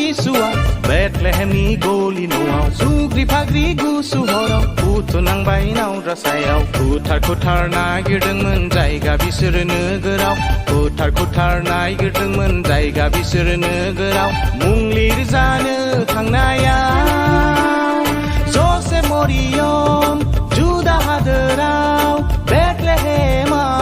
जिसुआ बेथलेहेमनि गलि न'आव सुग्रि फाग्रि गुसु हराव बुथुनांबाय नावद्रा सायाव खुथार खुथार नागिरदोंमोन जायगा बिसोरो नोगोराव खुथार खुथार नागिरदोंमोन जायगा बिसोरो नोगोराव मुं लिरजानो थांनायाव जसेफ मरियम जुदा हादोराव बेथलेहेमाव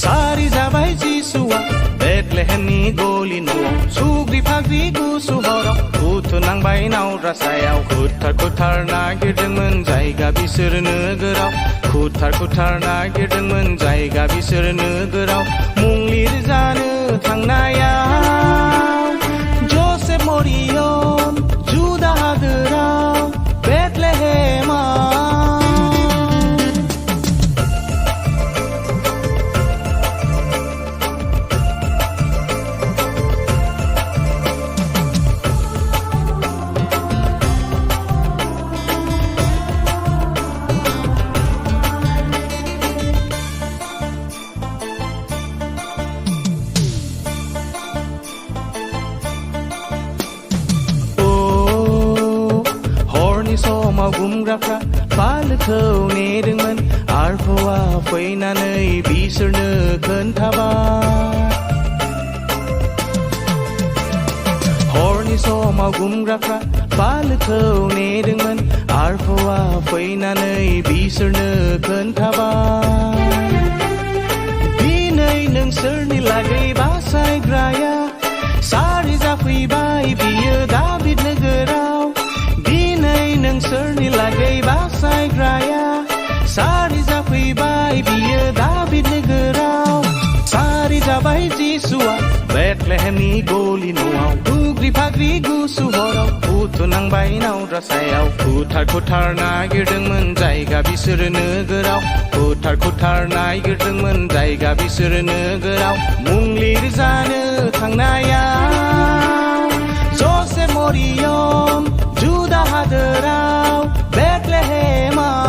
सारि जाबाय जिसुआ बेथलेहेमनि गलि न'आव सुग्रि फाग्रि गुसु हराव बुथुनांबाय नावद्रा सायाव खुथार खुथार नागिरदोंमोन जायगा बिसोरो नोगोराव खुथार खुथार नागिरदोंमोन जायगा बिसोरो नोगोराव मुं लिरजानो थांनायाव जसेफ मरियम जुदा हादोराव बेथलेहेमाव समाव गुमग्राफ्रा बालोखौ नेदोंमोन आरफौआ फैनानै बिसोरनो खोन्थाबाय हरनि समाव गुमग्राफ्रा बालोखौ नेदोंमोन आरफौआ फैनानै बिसोरनो खोन्थाबाय दिनै नोंसोरनि लागै बासायग्राया सारि जाफैबाय बियो दाबिद नोगोराव नोंसोरनि लागै बासायग्राया सारि जाफैबाय बियो दाबिद नोगोराव सारि जाबाय जिसुआ बेथलेहेमनि गलि न'आव सुग्रि फाग्रि गुसु हराव बुथुनांबाय नावद्रा सायाव खुथार खुथार नागिरदोंमोन जायगा बिसोरो नोगोराव खुथार खुथार नागिरदोंमन जायगा बिसोरो नोगोराव मुं लिरजानो थांनायाव जसेफ मरियम जुदा हादोराव बेथलेहेमाव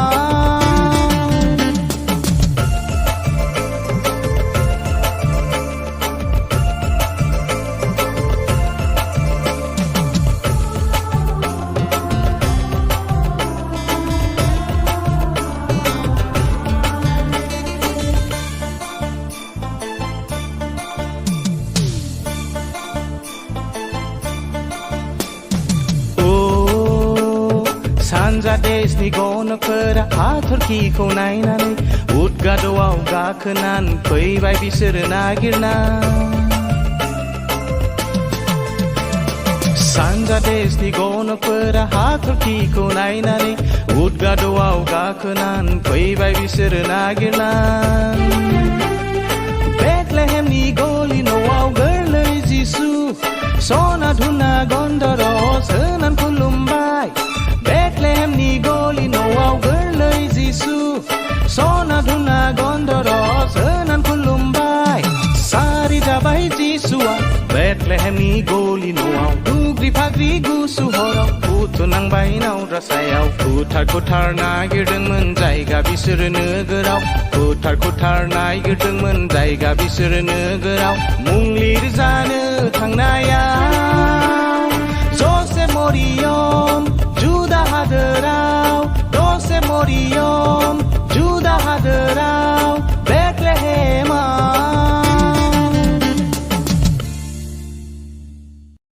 सानजा देशनि गनकफोरा हाथरखिखौ नायनानै उदगाद'आव गाखोनानै फैबाय बिसोरो नागिरना सानजा देशनि गनकफोरा हाथरखिखौ नायनानै उदगाद'आव गाखोनानै फैबाय बिसोरो नागिरना बेथलेहेमनि गलि न'आव गोरलै जिसु सना धुना गन्धरस होनानै खुलुमबाय बेथलेहेमनि गलि न'आव गोरलै जिसु सना धुना गन्धरस होनानै खुलुमबाय सारि जाबाय जिसुआ बेथलेहेमनि गलि न'आव सुग्रि फाग्रि गुसु हराव बुथुनांबाय नावद्रा सायाव खुथार खुथार नागिरदोंमोन जायगा बिसोरो नोगोराव खुथार खुथार नागिरदोंमोन जायगा बिसोरो नोगोराव मुं लिरजानो थांनायाव जसेफ मरियम जुदा हादोराव जसेफ मरियम जुदा हादोराव